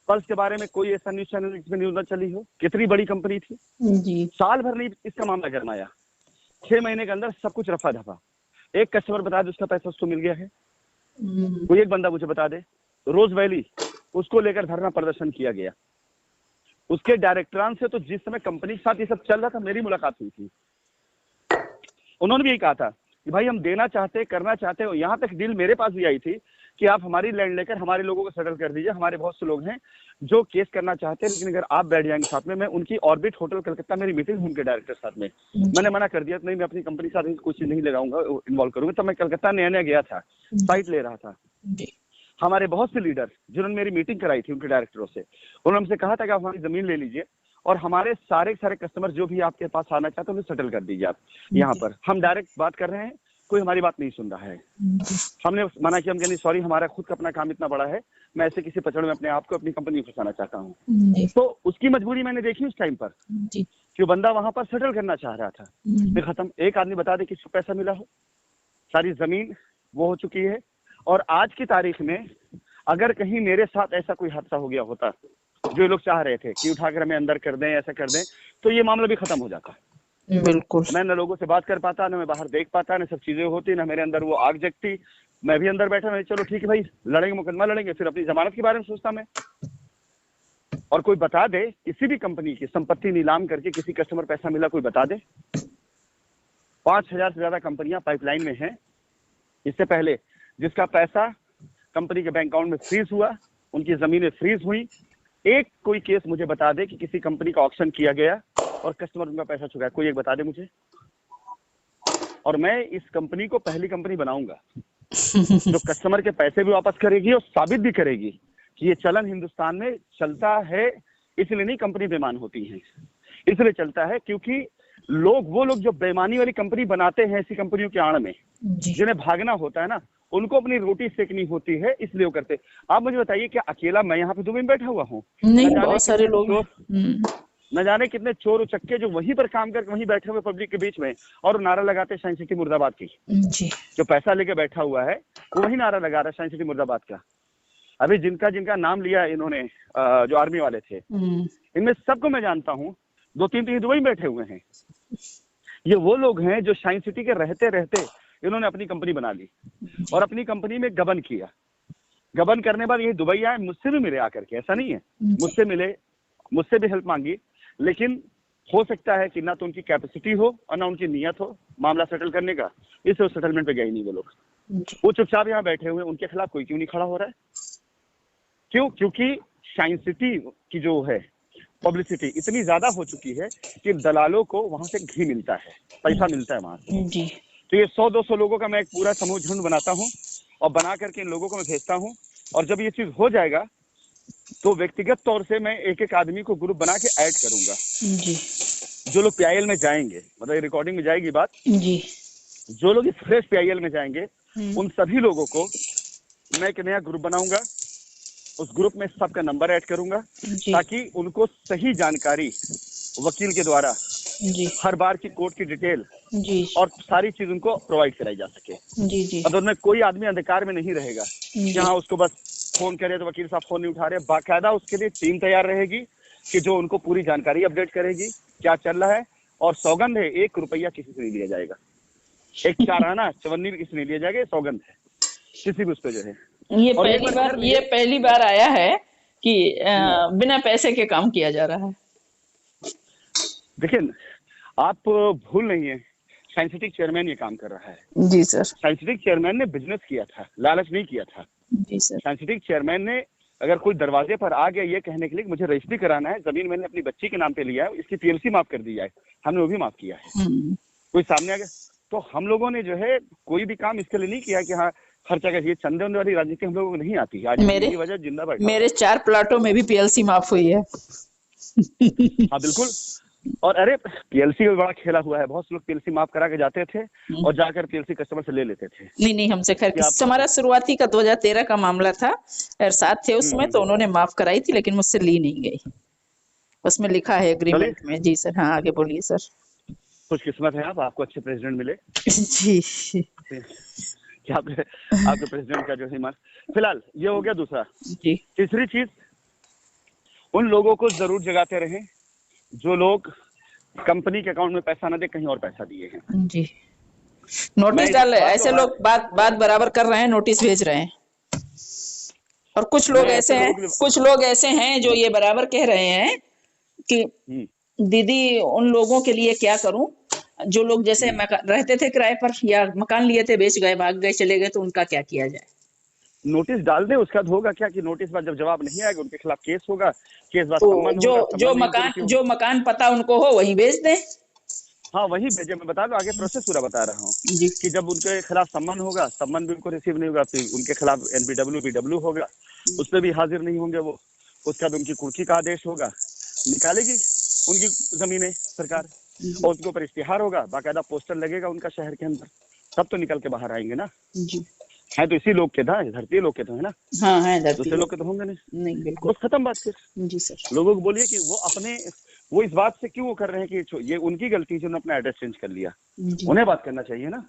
पल्स के बारे में कोई ऐसा न्यूज चैनल जिसमें न्यूज न चली हो, कितनी बड़ी कंपनी थी जी। साल भर नहीं इसका मामला गरमाया, 6 महीने के अंदर सब कुछ रफा दफा। एक कस्टमर बता दे उसका पैसा उसको मिल गया है, कोई एक बंदा मुझे बता दे। रोज वैली, उसको लेकर धरना प्रदर्शन किया गया, उसके डायरेक्टरान से तो जिस समय कंपनी के साथ ये सब चल रहा था मेरी मुलाकात हुई थी, उन्होंने भी यही कहा था कि भाई हम देना चाहते, करना चाहते हो। यहाँ तक डील मेरे पास भी आई थी कि आप हमारी लैंड लेकर हमारे लोगों को सेटल कर दीजिए, हमारे बहुत से लोग हैं जो केस करना चाहते हैं, लेकिन अगर आप बैठ जाएंगे साथ में। मैं उनकी ऑर्बिट होटल कलकत्ता मेरी मीटिंग उनके डायरेक्टर साथ में, मैंने मना कर दिया, नहीं मैं अपनी कंपनी के साथ कुछ नहीं लगाऊंगा, इन्वॉल्व करूंगा। तब मैं कलकत्ता नया नया गया था, साइट ले रहा था। हमारे बहुत से लीडर जिन्होंने मेरी मीटिंग कराई थी उनके डायरेक्टरों से, उन्होंने हमसे कहा था कि आप हमारी जमीन ले लीजिए और हमारे सारे कस्टमर जो भी आपके पास आना चाहते हैं उन्हें सेटल कर दीजिए आप यहाँ पर। हम डायरेक्ट बात कर रहे हैं, कोई हमारी बात नहीं सुन रहा है। हमने मना किया, हम कहने सॉरी हमारा खुद का अपना काम इतना बड़ा है, मैं ऐसे किसी पचड़ में अपने आप को अपनी कंपनी में फंसाना चाहता हूँ। तो उसकी मजबूरी मैंने देखी उस टाइम पर कि बंदा वहां पर सेटल करना चाह रहा था। फिर खत्म, एक आदमी बता दे किसको पैसा मिला हो, सारी जमीन वो हो चुकी है। और आज की तारीख में अगर कहीं मेरे साथ ऐसा कोई हादसा हो गया होता जो लोग चाह रहे थे कि उठाकर हमें अंदर कर दें, ऐसा कर दें, तो ये मामला भी खत्म हो जाता। बिल्कुल, मैं न लोगों से बात कर पाता, न मैं बाहर देख पाता, न सब चीजें होती, न मेरे अंदर वो आग जगती। मैं भी अंदर बैठा, मैं चलो ठीक है भाई लड़ेंगे, मुकदमा लड़ेंगे, फिर अपनी जमानत के बारे में सोचता मैं। और कोई बता दे किसी भी कंपनी की संपत्ति नीलाम करके किसी कस्टमर पैसा मिला, कोई बता दे। 5000 से ज्यादा कंपनियां पाइपलाइन में हैं इससे पहले, जिसका पैसा कंपनी के बैंक अकाउंट में फ्रीज हुआ, उनकी जमीनें फ्रीज हुई। एक कोई केस मुझे बता दे कि किसी कंपनी का ऑक्शन किया गया और कस्टमर उनका पैसा चुकाया, कोई एक बता दे मुझे। और मैं इस कंपनी को पहली कंपनी बनाऊंगा जो कस्टमर के पैसे भी वापस करेगी और साबित भी करेगी कि ये चलन हिंदुस्तान में चलता है। इसलिए नहीं कंपनी बेईमान होती है, इसलिए चलता है क्योंकि वो लोग जो बेईमानी वाली कंपनी बनाते हैं ऐसी कंपनियों के आड़ में, जिन्हें भागना होता है ना, उनको अपनी रोटी सेकनी होती है, इसलिए वो करते। आप मुझे बताइए क्या अकेला मैं यहाँ पे दुबई में बैठा हुआ हूँ? नहीं, बहुत सारे लोग न जाने कितने चोर उचक्के जो वहीं पर काम करके वहीं बैठे हुए पब्लिक के बीच में और नारा लगाते साइंस सिटी मुर्दाबाद की। जो पैसा लेके बैठा हुआ है वो वही नारा लगा रहा है साइंस सिटी मुर्दाबाद का। अभी जिनका नाम लिया इन्होंने, जो आर्मी वाले थे, इनमें सबको मैं जानता हूँ, 2-3 तो दुबई में बैठे हुए हैं। ये वो लोग हैं जो साइंस सिटी के रहते रहते इन्होंने अपनी कंपनी बना ली और अपनी कंपनी में गबन किया। गबन करने बाद ये दुबई आए, मुझसे भी मिले आकर के, ऐसा नहीं है, मुझसे मिले, मुझसे भी हेल्प मांगी, लेकिन हो सकता है कि ना तो उनकी कैपेसिटी हो और ना उनकी नीयत हो मामला सेटल करने का, इससे सेटलमेंट पे गए ही नहीं वो लोग। वो चुपचाप यहाँ बैठे हुए, उनके खिलाफ कोई क्यों नहीं खड़ा हो रहा है? क्यों? क्योंकि साइंस सिटी की जो है पब्लिसिटी इतनी ज्यादा हो चुकी है कि दलालों को वहां से घी मिलता है, पैसा मिलता है वहां से। तो ये 100-200 लोगों का मैं एक पूरा समूह झुंड बनाता हूँ और बना करके इन लोगों को मैं भेजता हूँ। और जब ये चीज हो जाएगा तो व्यक्तिगत तौर से मैं एक एक आदमी को ग्रुप बना के ऐड करूंगा जी। जो लोग पीआईएल में जाएंगे, मतलब रिकॉर्डिंग में जाएगी बात जी, जो लोग इस फ्रेश पीआईएल में जाएंगे उन सभी लोगों को मैं एक नया ग्रुप बनाऊंगा। उस ग्रुप में सबका नंबर ऐड करूंगा ताकि उनको सही जानकारी वकील के द्वारा जी, हर बार की कोर्ट की डिटेल जी, और सारी चीज उनको प्रोवाइड कराई जा सके जी जी। अब उनमें कोई आदमी अंधकार में नहीं रहेगा कि हाँ उसको बस फोन करे तो वकील साहब फोन नहीं उठा रहे। बाकायदा उसके लिए टीम तैयार रहेगी कि जो उनको पूरी जानकारी अपडेट करेगी क्या चल रहा है। और सौगंध है 1 रुपया किसी से नहीं लिया जाएगा, एक चाराना चवन्नी भी किसी नहीं लिया जाएगा, सौगंध है किसी भी उस पर जो है। ये पहली बार आया है कि बिना पैसे के काम किया जा रहा है। देखिए आप भूल नहीं है, साइंटिफिक चेयरमैन ये काम कर रहा है जी सर। साइंटिफिक चेयरमैन ने बिजनेस किया था, लालच नहीं किया था जी सर। साइंटिफिक चेयरमैन ने अगर कोई दरवाजे पर आ गया ये कहने के लिए मुझे रजिस्ट्री कराना है, जमीन मैंने अपनी बच्ची के नाम पे लिया है, इसकी पीएलसी माफ कर दी जाए, हमने वो भी माफ किया है। कोई सामने आ गया तो हम लोगों ने जो है कोई भी काम इसके लिए नहीं किया कि हाँ खर्चा कर, ये चंदे वंदे वाली राजनीति हम लोगों को नहीं आती है। आज मेरी वजह जिंदा बैठा, मेरे 4 प्लाटों में भी पीएलसी माफ हुई है। हाँ बिल्कुल। और अरे पीएलसी का बड़ा खेला हुआ है, बहुत से लोग पीएलसी माफ करा के जाते थे और जाकर पीएलसी कस्टमर से ले लेते थे। नहीं हमसे खैर हमारा शुरुआती का 2013 का मामला था और साथ थे उसमें, तो उन्होंने माफ कराई थी लेकिन मुझसे ली नहीं गई, उसमें लिखा है एग्रीमेंट में। जी सर। हाँ आगे बोलिए सर। खुश किस्मत है आप, आपको अच्छे प्रेसिडेंट मिले जी कि आपके प्रेसिडेंट का जो है। फिलहाल ये हो गया दूसरा जी। तीसरी चीज, उन लोगों को जरूर जगाते रहें जो लोग कंपनी के अकाउंट में पैसा न दे कहीं और पैसा दिए हैं जी। नोटिस डाल रहे हैं, ऐसे लोग बात बराबर कर रहे हैं, नोटिस भेज रहे हैं। और कुछ लोग ऐसे हैं जो ये बराबर कह रहे हैं कि दीदी उन लोगों के लिए क्या करूं जो लोग जैसे रहते थे किराए पर या मकान लिए थे, बेच गए, भाग गए, चले गए, तो उनका क्या किया जाए? नोटिस डाल दे, उसका होगा क्या कि नोटिस बाद जब जवाब नहीं आएगा उनके खिलाफ केस होगा, केस बाद तो जो मकान पता उनको हो वहीं बेच दे। हाँ वही भेजे, मैं बता दूं आगे प्रोसेस पूरा बता रहा हूँ कि जब उनके खिलाफ सम्मन होगा, सम्मन भी उनको रिसीव नहीं होगा, फिर उनके खिलाफ NBW BW होगा, उस पर भी हाजिर नहीं होंगे वो, उसके बाद उनकी कुर्की का आदेश होगा, निकालेगी उनकी जमीनें सरकार और उनके ऊपर इश्तिहार होगा, बाकायदा पोस्टर लगेगा उनका शहर के अंदर तब तो निकल के बाहर आएंगे ना। जी। है तो इसी लोग के था, धरती लोग के तो है ना। हाँ है धरती दूसरे लोग के तो होंगे नहीं। बिल्कुल। बस खत्म बात फिर। जी सर। लोगों को बोलिए कि वो इस बात से क्यों वो कर रहे हैं कि ये उनकी गलती है, उन्होंने अपना एड्रेस चेंज कर लिया, उन्हें बात करना चाहिए ना।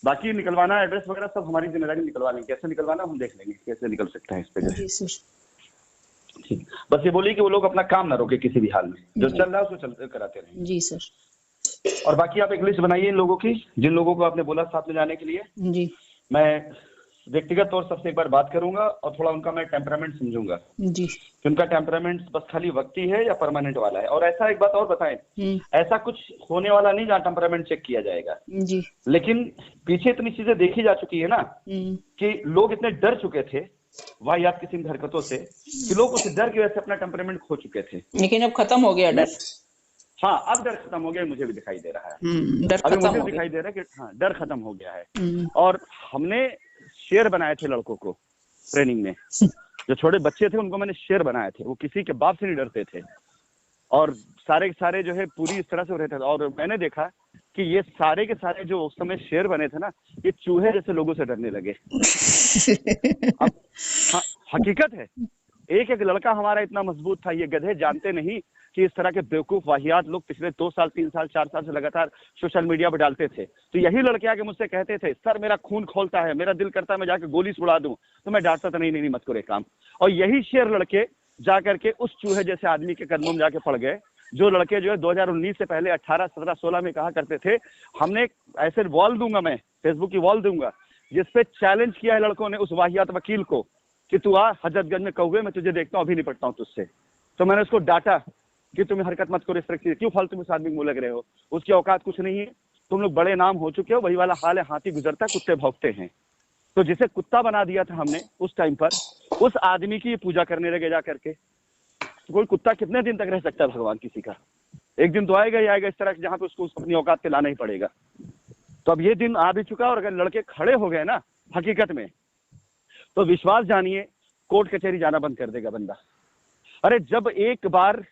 बाकी निकलवाना एड्रेस वगैरह सब हमारी जिम्मेदारी, निकलवा लेंगे, कैसे निकलवाना हम देख लेंगे कैसे निकल सकता है इस पे। जी सर। ठीक, बस ये बोलिए कि वो लोग अपना काम ना रोके किसी भी हाल में, जो चल रहा है उसको चलते कराते रहें। जी सर। और बाकी आप एक लिस्ट बनाइए इन लोगों की, जिन लोगों को आपने बोला साथ में जाने के लिए। जी। मैं व्यक्तिगत तौर सबसे एक बार बात करूंगा और थोड़ा उनका मैं टेम्परामेंट समझूंगा जी कि उनका टेम्परामेंट बस खाली वक्ती है या परमानेंट वाला है। और ऐसा एक बात और बताएं, ऐसा कुछ होने वाला नहीं जहाँ टेम्परामेंट चेक किया जाएगा जी। लेकिन पीछे इतनी चीजें देखी जा चुकी है ना कि लोग इतने डर चुके थे वाहियात किस्म की हरकतों से कि लोग उस डर की वजह से अपना टेम्परामेंट खो चुके थे। लेकिन अब खत्म हो गया डर। हाँ, अब डर खत्म हो गया, मुझे भी दिखाई दे रहा है। डर अभी खत्म मुझे हो दिखाई दे रहा है कि हाँ डर खत्म हो गया है। और हमने शेर बनाए थे लड़कों को ट्रेनिंग में, जो छोटे बच्चे थे उनको मैंने शेर बनाए थे, वो किसी के बाप से नहीं डरते थे और सारे के सारे जो है पूरी इस तरह से रहते थे। और मैंने देखा कि ये सारे के सारे जो उस समय शेर बने थे ना, ये चूहे जैसे लोगों से डरने लगे। अब हाँ, हकीकत है, एक एक लड़का हमारा इतना मजबूत था, ये गधे जानते नहीं कि इस तरह के बेवकूफ वाहियात लोग पिछले 2 साल 3 साल 4 साल से लगातार सोशल मीडिया पर डालते थे। तो यही लड़के आके मुझसे कहते थे, सर मेरा खून खोलता है, मेरा दिल करता है मैं जाके गोली उड़ा दूं। तो मैं डांटता था, नहीं मत करो काम। और यही शेर लड़के जा करके उस चूहे जैसे आदमी के कदमों में जाके पड़ गए, जो लड़के जो है 2019 से पहले 18, 17, 16 में कहा करते थे हमने ऐसे वॉल दूंगा, मैं फेसबुक की वॉल दूंगा, जिसपे चैलेंज किया है लड़कों ने उस वाहियात वकील को कि तू आ हजरतगंज में कौवे, मैं तुझे देखता हूँ, अभी निपटता हूँ तुझसे। तो मैंने उसको डांटा कि तुम्हें हरकत मत करो, इस तरह की क्यों फालतू में इस आदमी मुंह लग रहे हो, उसकी औकात कुछ नहीं है, तुम लोग बड़े नाम हो चुके हो, वही वाला हाल है, हाथी गुजरता कुत्ते भौंकते हैं। तो जिसे कुत्ता बना दिया था हमने उस टाइम पर, उस आदमी की पूजा करने लगे जा करके। तो कोई कुत्ता कितने दिन तक रह सकता है भगवान किसी का, एक दिन तो आएगा ही आएगा इस तरह जहां पे उसको अपनी औकात पे लाना ही पड़ेगा। तो अब ये दिन आ भी चुका, और अगर लड़के खड़े हो गए ना हकीकत में, तो विश्वास जानिए कोर्ट कचहरी जाना बंद कर देगा बंदा। अरे जब एक बार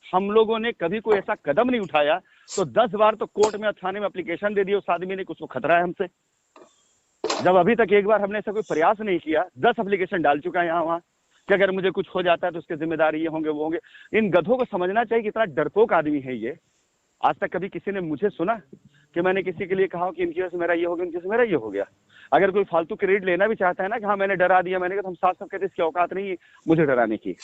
हम लोगों ने कभी कोई ऐसा कदम नहीं उठाया तो 10 बार तो कोर्ट में थाने में एप्लीकेशन दे दी उस आदमी ने, कुछ तो खतरा है हमसे। जब अभी तक एक बार हमने ऐसा कोई प्रयास नहीं किया, 10 एप्लीकेशन डाल चुका है यहाँ वहाँ कि अगर मुझे कुछ हो जाता है तो उसके जिम्मेदारी ये होंगे वो होंगे। इन गधों को समझना चाहिए कि इतना डरपोक आदमी है ये। आज तक कभी किसी ने मुझे सुना कि मैंने किसी के लिए कहा कि इनकी वजह से मेरा ये हो गया, इनकी वजह से मेरा ये हो गया। अगर कोई फालतू क्रेडिट लेना भी चाहता है ना कि हाँ मैंने डरा दिया, मैंने कहा तो हम साफ साफ कहते इसकी औकात नहीं है मुझे डराने की।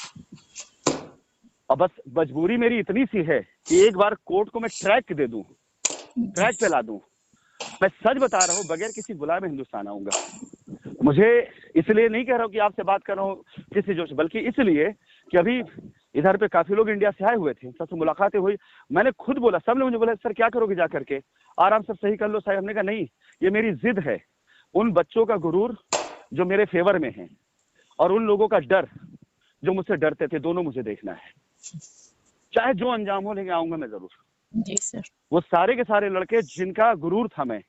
अब बस मजबूरी मेरी इतनी सी है कि एक बार कोर्ट को मैं ट्रैक दे दूं, ट्रैक पे ला दूं। मैं सच बता रहा हूं, बगैर किसी बुलाए में हिंदुस्तान आऊंगा। मुझे इसलिए नहीं कह रहा हूं कि आपसे बात कर रहा हूं किसी जोश, बल्कि इसलिए कि अभी इधर पे काफी लोग इंडिया से आए हुए थे, सबसे मुलाकातें हुई, मैंने खुद बोला, सब ने मुझे बोला सर क्या करोगे जा करके, आराम से सही कर लो साहब। हमने कहा नहीं, ये मेरी जिद है, उन बच्चों का गुरूर जो मेरे फेवर में है और उन लोगों का डर जो मुझसे डरते थे, दोनों मुझे देखना है, चाहे जो अंजाम हो, लेके आऊंगा मैं जरूर। जी सर। वो सारे के सारे लड़के जिनका गुरूर था मैं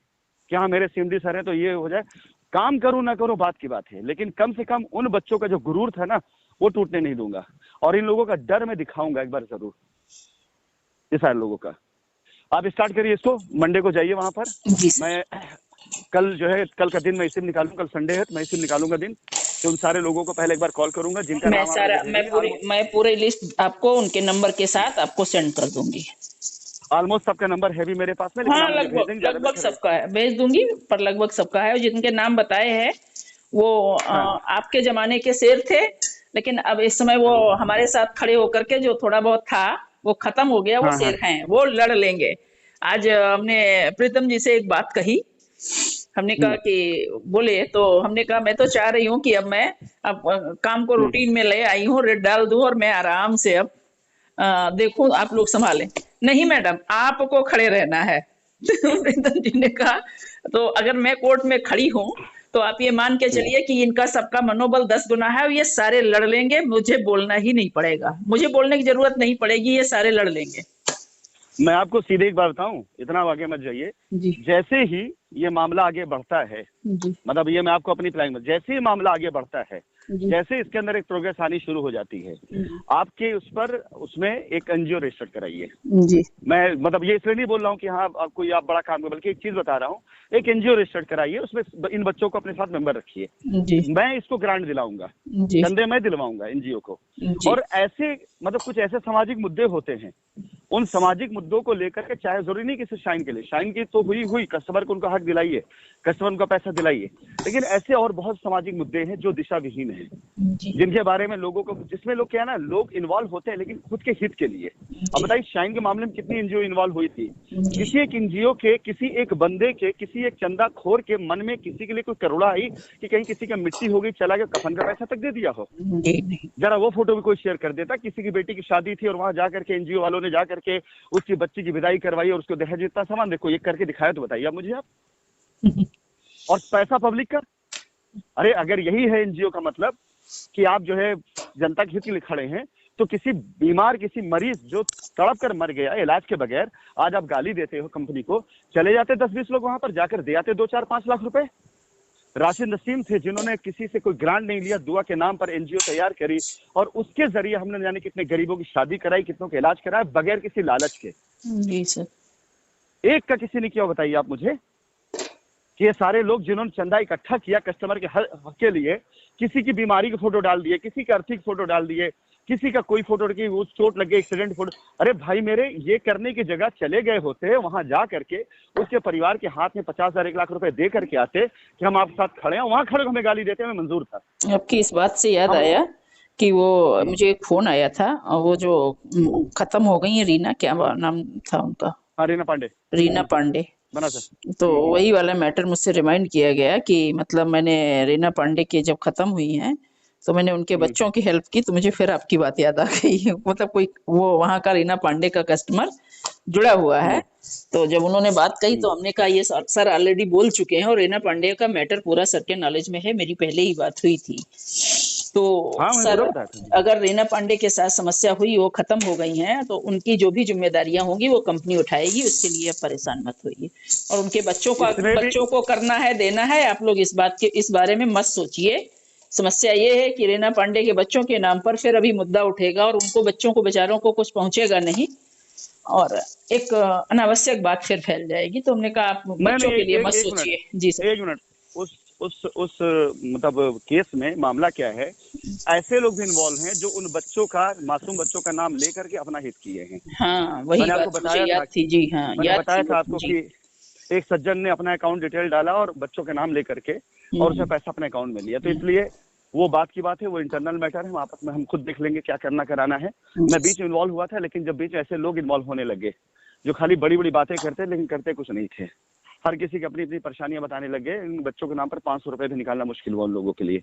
कि हाँ मेरे सीएमडी सर है तो ये हो जाए, काम करूं ना करूं बात की बात है, लेकिन कम से कम उन बच्चों का जो गुरूर था ना वो टूटने नहीं दूंगा। और इन लोगों का डर मैं दिखाऊंगा एक बार जरूर, ये सारे लोगों का। आप स्टार्ट करिए इसको, मंडे को जाइए वहां पर। मैं कल जो है, कल का दिन मैं इसी में निकालूंगा, कल संडे है तो मैं इसी में निकालूंगा दिन, तो उन सारे लोगों को पहले एक बार कॉल करूंगा जिनका नाम मैं पूरी लिस्ट आपको उनके नंबर के साथ आपको सेंड कर दूंगी। ऑलमोस्ट सबका नंबर है भी मेरे पास में, हाँ लगभग सबका है, भेज दूंगी, पर लगभग सबका है। जिनके नाम बताए हैं वो आपके जमाने के शेर थे, लेकिन अब इस समय वो हमारे साथ खड़े होकर के जो थोड़ा बहुत था वो खत्म हो गया, वो शेर हैं, वो लड़ लेंगे। आज हमने प्रीतम जी से एक बात कही, हमने कहा कि बोले तो हमने कहा मैं तो चाह रही हूँ कि अब मैं काम को रूटीन में ले आई हूँ, रेट डाल दूं और मैं आराम से अब देखूं, आप लोग संभालें। नहीं मैडम आपको खड़े रहना है। प्रीतम जी ने कहा तो अगर मैं कोर्ट में खड़ी हूँ तो आप ये मान के चलिए कि इनका सबका मनोबल 10 गुना है, ये सारे लड़ लेंगे, मुझे बोलना ही नहीं पड़ेगा, मुझे बोलने की जरूरत नहीं पड़ेगी, ये सारे लड़ लेंगे। मैं आपको सीधे एक बात बताऊं, इतना आगे मत जाइए। जैसे ही ये मामला आगे बढ़ता है, मतलब ये मैं आपको अपनी प्लानिंग में, जैसे ही मामला आगे बढ़ता है जैसे इसके अंदर एक प्रोग्रेस आनी शुरू हो जाती है, आपके उस पर उसमें एक एनजीओ रजिस्टर कराइए जी। मैं मतलब ये इसलिए नहीं बोल रहा हूँ कि हाँ कोई आप बड़ा काम करो, बल्कि एक चीज बता रहा हूँ, एक एनजीओ रजिस्टर कराइए, उसमें इन बच्चों को अपने साथ मेंबर रखिए, मैं इसको ग्रांट दिलाऊंगा, चंदे मैं दिलवाऊंगा एनजीओ को। और ऐसे मतलब कुछ ऐसे सामाजिक मुद्दे होते हैं, उन सामाजिक मुद्दों को लेकर के, चाहे जरूरी नहीं कि शाइन के लिए, शाइन की तो हुई कस्टमर को उनका हक दिलाइए, कस्टमर उनका पैसा दिलाइए, लेकिन ऐसे और बहुत सामाजिक मुद्दे हैं जो दिशा विहीन है, जिनके बारे में लोगों को, जिसमें लोग क्या है ना, लोग इन्वॉल्व होते हैं लेकिन खुद के हित के लिए। अब बताइए शाइन के मामले में कितनी एनजीओ इन्वॉल्व हुई थी, किसी एक एनजीओ के, किसी एक बंदे के, किसी एक चंदा खोर के मन में किसी के लिए कोई करुणा आई कि कहीं किसी का मिट्टी हो गई, चला गया, कफन का पैसा तक दे दिया हो? जरा वो फोटो भी कोई शेयर कर देता, किसी की बेटी की शादी थी और वहां जाकर के एनजीओ वालों ने जाकर के उसकी बच्ची की विदाई करवाई और उसको दहेज इतना सामान देखो, ये करके दिखाया तो बताइए आप मुझे आप। और पैसा पब्लिक का। अरे अगर यही है एनजीओ का मतलब कि आप जो है जनता के हित के लिए खड़े हैं, तो किसी बीमार, किसी मरीज जो तड़प कर मर गया इलाज के बगैर, आज आप गाली देते हो कंपनी को, चले जाते 10-20 लोग वहां पर जाकर दे आते 2-4-5 लाख रुपए। राशिद नसीम थे जिन्होंने किसी से कोई ग्रांट नहीं लिया, दुआ के नाम पर एनजीओ तैयार करी और उसके जरिए हमने जाने कितने गरीबों की शादी कराई, कितनों का इलाज कराया बगैर किसी लालच के। जी सर। एक का किसी ने किया बताइए आप मुझे कि ये सारे लोग जिन्होंने चंदा इकट्ठा किया कस्टमर के हक के लिए, किसी की बीमारी की फोटो डाल दिए, किसी की आर्थिक फोटो डाल दिए, किसी का कोई फोटो की वो चोट लग गई, एक्सीडेंट फोटो। अरे भाई मेरे, ये करने की जगह चले गए होते वहां जा करके उसके परिवार के हाथ में 50,000 1 लाख रुपए दे करके आते कि हम आपके साथ खड़े हैं, वहां खड़े हमें गाली देते हमें मंजूर था। आपकी इस बात से याद आया कि वो मुझे एक फोन आया था, वो जो खत्म हो गई है रीना, क्या नाम था उनका? रीना पांडे। रीना पांडे बना सर। तो वही वाला मैटर मुझसे रिमाइंड किया गया कि मतलब मैंने रीना पांडे की जब खत्म हुई हैं तो मैंने उनके बच्चों की हेल्प की, तो मुझे फिर आपकी बात याद आ गई। मतलब कोई वो वहां का रीना पांडे का कस्टमर जुड़ा हुआ है, तो जब उन्होंने बात कही तो हमने कहा ये सर ऑलरेडी बोल चुके हैं और रीना पांडे का मैटर पूरा सर के नॉलेज में है, मेरी पहले ही बात हुई थी। तो सर अगर रीना पांडे के साथ समस्या हुई, वो खत्म हो गई हैं, तो उनकी जो भी जिम्मेदारियां होंगी वो कंपनी उठाएगी, उसके लिए आप परेशान मत होइए। और उनके बच्चों को करना है, देना है, आप लोग इस बारे में मत सोचिए। समस्या ये है कि रीना पांडे के बच्चों के नाम पर फिर अभी मुद्दा उठेगा और उनको बच्चों को बेचारों को कुछ पहुंचेगा नहीं और एक अनावश्यक बात फिर फैल जाएगी। तो हमने कहा आप बच्चों के लिए मत सोचिए। जी सर। एक मिनट, उस मतलब केस में मामला क्या है, ऐसे लोग भी इन्वॉल्व हैं जो उन बच्चों का, मासूम बच्चों का नाम लेकर के अपना हित किए हैं। हाँ वही मैंने आपको बताया था थी। जी हाँ, मैंने बताया था आपको कि एक सज्जन ने अपना अकाउंट डिटेल डाला और बच्चों के नाम लेकर के और उसे पैसा अपने अकाउंट में लिया। तो इसलिए वो बात की बात है, वो इंटरनल मैटर है, आपस में हम खुद देख लेंगे क्या करना कराना है। मैं बीच में इन्वॉल्व हुआ था, लेकिन जब बीच ऐसे लोग इन्वॉल्व होने लगे जो खाली बड़ी बड़ी बातें करते लेकिन करते कुछ नहीं थे, हर किसी की अपनी अपनी परेशानियां बताने लगे, इन बच्चों के नाम पर 500 रुपए भी निकालना मुश्किल हुआ उन लोगों के लिए।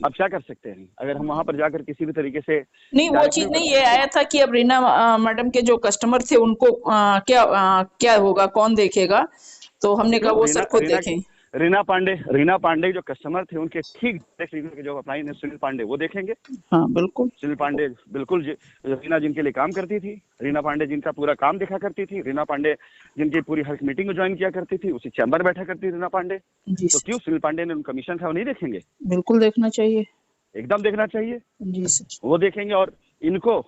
अब क्या कर सकते हैं, अगर हम वहां पर जाकर किसी भी तरीके से नहीं, वो चीज नहीं, ये आया था कि अब रीना मैडम के जो कस्टमर थे उनको क्या होगा, कौन देखेगा? तो हमने कहा वो सर खुद देखें। रीना पांडे जो कस्टमर थे उनके ठीक जो अप्लाई सुनील पांडे वो देखेंगे। हाँ बिल्कुल, सुनील पांडे बिल्कुल, रीना जिनके लिए काम करती थी, रीना पांडे जिनका पूरा काम देखा करती थी, रीना पांडे जिनकी पूरी हर मीटिंग में ज्वाइन किया करती थी, उसी चैम्बर बैठा करती थी रीना पांडे। तो क्यों सुनील पांडे ने उनका कमीशन था वो नहीं देखेंगे? बिल्कुल देखना चाहिए, एकदम देखना चाहिए जी सर। वो देखेंगे। और इनको,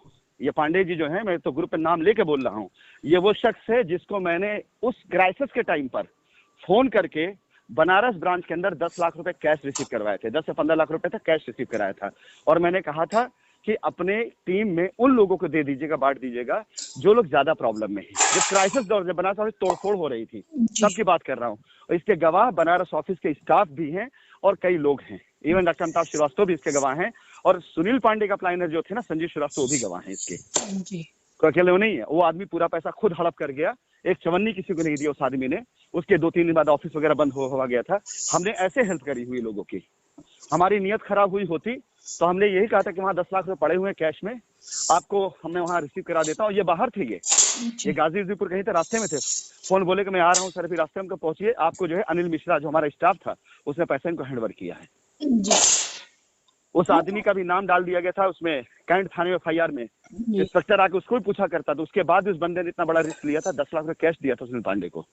ये पांडे जी जो है, मैं तो ग्रुप पे नाम लेके बोल रहा हूँ, ये वो शख्स है जिसको मैंने उस क्राइसिस के टाइम पर फोन करके बनारस ब्रांच के अंदर 10 लाख रुपए कैश रिसीव करवाए थे, 10 से 15 लाख रुपए तक कैश रिसीव कराया था। और मैंने कहा था कि अपने टीम में उन लोगों को दे दीजिएगा, बांट दीजिएगा जो लोग ज्यादा प्रॉब्लम में हैं। जब क्राइसिस दौर जब बनारस ऑफिस तोड़फोड़ हो रही थी, सबकी बात कर रहा हूँ, और इसके गवाह बनारस ऑफिस के स्टाफ भी हैं और कई लोग हैं, इवन डॉक्टर अमिताभ श्रीवास्तव भी इसके गवाह हैं, और सुनील पांडे का अप्लाइनर जो थे ना, संजीव श्रीवास्तव, वो भी गवाह हैं इसके। तो अकेले वो नहीं है, वो आदमी पूरा पैसा खुद हड़प कर गया, एक चवन्नी किसी को नहीं दिया उस आदमी ने। उसके 2-3 दिन बाद ऑफिस वगैरह बंद हुआ गया था। हमने ऐसे हेल्प करी हुई लोगों की। हमारी नीयत खराब हुई होती तो हमने यही कहा था कि वहाँ 10 लाख रुपए पड़े हुए हैं कैश में, आपको हमने वहाँ रिसीव करा देता हूँ। ये बाहर थे, ये गाजीपुर कहीं थे, रास्ते में थे, फोन बोले कि मैं आ रहा हूँ सर, फिर रास्ते में पहुंचिए, आपको जो है अनिल मिश्रा जो हमारा स्टाफ था उसने पैसा इनको हैंडओवर किया है। उस आदमी का भी नाम डाल दिया गया था उसमें कैंट थाने में एफआईआर में, इंस्पेक्टर आके उसको भी पूछा करता था। उसके बाद उस बंदे ने इतना बड़ा रिस्क लिया था, 10 लाख रुपए कैश दिया था सुनील पांडे को।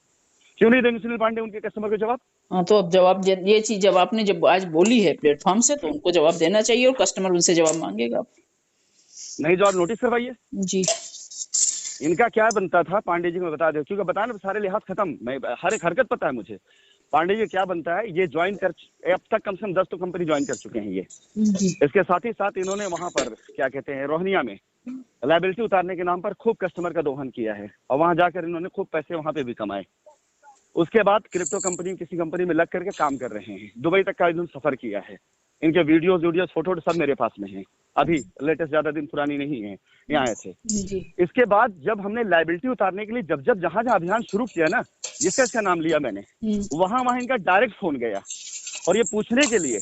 क्यों नहीं देंगे सुनील पांडे उनके कस्टमर को जवाब? हाँ, तो अब जवाब ये चीज जब आपने जब आज बोली है प्लेटफॉर्म से, तो उनको जवाब देना चाहिए और कस्टमर उनसे जवाब मांगेगा। नहीं जवाब नोटिस करवाइए जी। इनका क्या बनता था पांडे जी को बता दे, क्योंकि बताना सारे लिहाज खत्म, मैं हर एक हरकत पता है मुझे। पांडे जी क्या बनता है, ये ज्वाइन कर अब तक कम से कम 10 तो कंपनी ज्वाइन कर चुके हैं ये जी। इसके साथ ही साथ इन्होंने वहां पर क्या कहते हैं रोहनिया में लायबिलिटी उतारने के नाम पर खूब कस्टमर का दोहन किया है और वहां जाकर इन्होंने खूब पैसे वहां पे भी कमाए। उसके बाद क्रिप्टो कंपनी किसी कंपनी में लग करके काम कर रहे हैं, दुबई तक का इन्होंने सफर किया है। इनके वीडियोस फोटो सब मेरे पास में हैं, अभी लेटेस्ट ज्यादा दिन पुरानी नहीं है, यहाँ आए थे। इसके बाद जब हमने लायबिलिटी उतारने के लिए जब जहां जहां अभियान शुरू किया ना, जिसका इसका नाम लिया मैंने, वहां इनका डायरेक्ट फोन गया और ये पूछने के लिए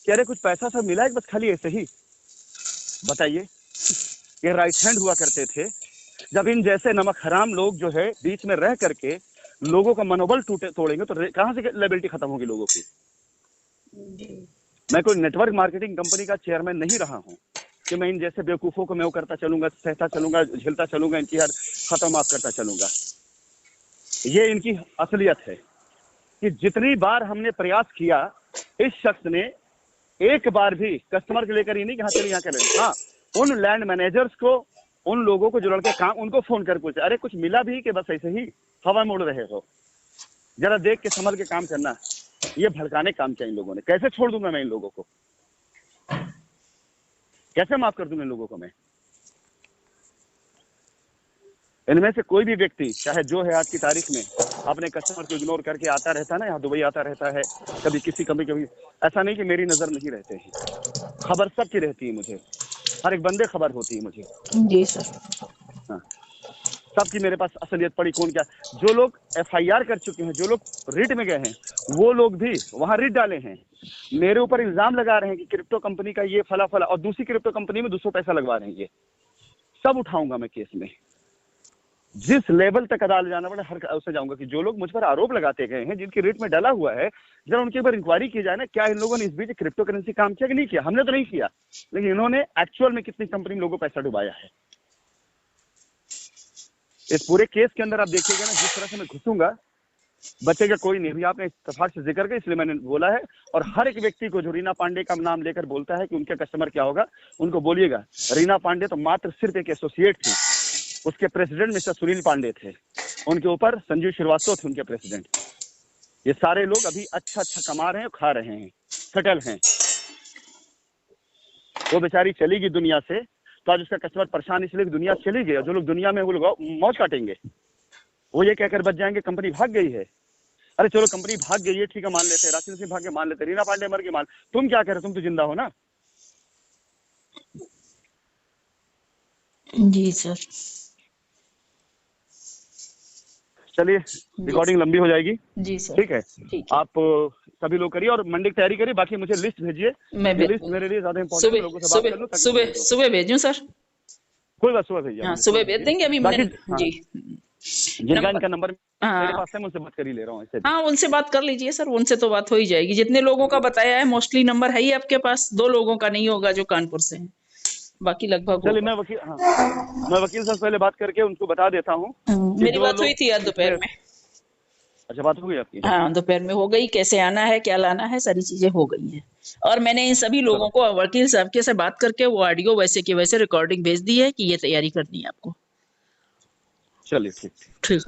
कि अरे कुछ पैसा सब मिला है बस खाली ऐसे ही बताइए। ये राइट हैंड हुआ करते थे। जब इन जैसे नमक हराम लोग जो है बीच में रह करके लोगों का मनोबल तोड़ेंगे तो कहां से लायबिलिटी खत्म होगी लोगों की। मैं कोई नेटवर्क मार्केटिंग कंपनी का चेयरमैन नहीं रहा हूं कि मैं इन जैसे बेवकूफों को मैं करता चलूंगा, सहता चलूंगा, झेलता चलूंगा, इनकी हर खत्म माफ करता चलूंगा। ये इनकी असलियत है कि जितनी बार हमने प्रयास किया, इस शख्स ने एक बार भी कस्टमर के लेकर ही नहीं कहा चलिए यहाँ करें। हाँ, उन लैंड मैनेजर्स को, उन लोगों को जो लड़के काम, उनको फोन कर पूछे अरे कुछ मिला भी कि बस ऐसे ही हवा में उड़ रहे हो, जरा देख के संभल के काम करना। ये भड़काने काम किया इन लोगों ने। कैसे छोड़ दूंगा मैं इन लोगों को, कैसे माफ कर दूंगा इन लोगों को मैं? इनमें से कोई भी व्यक्ति चाहे जो है आज की तारीख में अपने कस्टमर को इग्नोर करके आता रहता है ना, यहाँ दुबई आता रहता है, कभी किसी कभी ऐसा नहीं कि मेरी नजर नहीं रहते हैं, खबर सबकी रहती है मुझे, हर एक बंदे खबर होती है मुझे। जी सर। हाँ, सबकी मेरे पास असलियत पड़ी कौन क्या। जो लोग FIR कर चुके हैं, जो लोग रिट में गए हैं, वो लोग भी वहां रिट डाले हैं, मेरे ऊपर इल्जाम लगा रहे हैं कि क्रिप्टो कंपनी का ये फला फला, और दूसरी क्रिप्टो कंपनी में 200 पैसा लगवा रहे हैं। ये सब उठाऊंगा मैं केस में, जिस लेवल तक अदालत जाना पड़े हर उससे जाऊंगा कि जो लोग मुझ पर आरोप लगाते गए हैं, जिनकी रेट में डाला हुआ है, जरा उनके ऊपर इंक्वायरी की जाए ना, क्या इन लोगों ने इस बीच क्रिप्टो करेंसी काम किया कि नहीं किया। हमने तो नहीं किया, लेकिन इन्होंने एक्चुअल में कितनी कंपनी में लोगों को पैसा डुबाया है। इस पूरे केस के अंदर आप देखिएगा ना, जिस तरह से मैं घुसूंगा बचेगा कोई नहीं। अभी आपने इत्तेफाक से जिक्र किया इसलिए मैंने बोला है। और हर एक व्यक्ति को जो रीना पांडे का नाम लेकर बोलता है कि उनके कस्टमर क्या होगा, उनको बोलिएगा रीना पांडे तो मात्र सिर्फ एक एसोसिएट थी, उसके प्रेसिडेंट मिस्टर सुनील पांडे थे, उनके ऊपर संजीव श्रीवास्तव थे उनके प्रेसिडेंट। ये सारे लोग अभी अच्छा कमा रहे हैं, खा रहे हैं, सेटल हैं। वो बेचारी चली गई दुनिया से, तो आज उसका कस्टमर परेशान इसलिए दुनिया चली गई। जो लोग दुनिया में वो लोग मौज काटेंगे, वो ये कहकर बच जाएंगे कंपनी भाग गई है। अरे चलो कंपनी भाग गई है, ठीक है मान लेते हैं, राशिद सिंह भाग के मान लेते, रीना पांडे मर के मान, तुम क्या कह रहे हो, तुम तो जिंदा हो ना। जी सर। चलिए रिकॉर्डिंग लंबी हो जाएगी। जी सर। ठीक है, आप सभी लोग करिए और मंडी की तैयारी करिए। बाकी मुझे लिस्ट भेजिए, लिस्ट मेरे लिए ज्यादा इंपॉर्टेंट, लोगों से बात कर लूं। सुबह भेजूं सर? कोई बात, सुबह भेजिए। हाँ, सुबह भेज देंगे। अभी मैंने जी जिनका इनका नंबर मेरे पास है, उनसे बात कर ही ले रहा हूँ। हाँ, उनसे बात कर लीजिए सर, उनसे तो बात हो ही जाएगी। जितने लोगों का बताया है मोस्टली नंबर है ही आपके पास, 2 लोगों का नहीं होगा जो कानपुर से हैं, बाकी लगभग। चलिए मैं वकील साहब पहले बात करके उनको बता देता हूँ। मेरी बात हुई थी आज दोपहर में। अच्छा, बात हो गई आपकी? हाँ, दोपहर में हो गई, कैसे आना है, क्या लाना है, सारी चीजें हो गई हैं। और मैंने इन सभी लोगों को वकील साहब के से बात करके वो ऑडियो वैसे की वैसे रिकॉर्डिंग भेज दी है कि ये तैयारी करनी है आपको। चलिए ठीक।